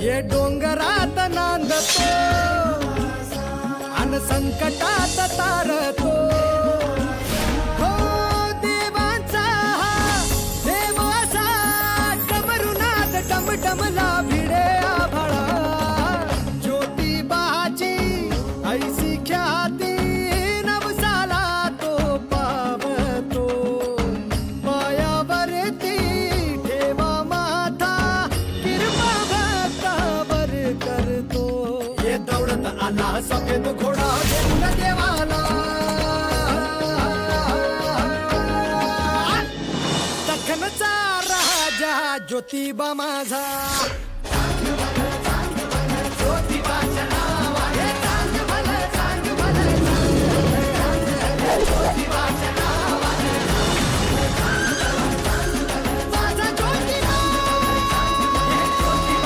ये डोंगरात नांदतो अन संकटात तारतो. हो देवांचा देव असा डमरुनाद डमडमला भिडे आभाळा. ज्योतिबाची ऐसी ख्याती नवसाला तो पावतो. पायावरती ठेवा माथा किरपा भक्तावर करतो. ये दौडत आला सफेद घोडा घेऊन देवाला. दख्खनचा राजा ज्योतिबा माझा.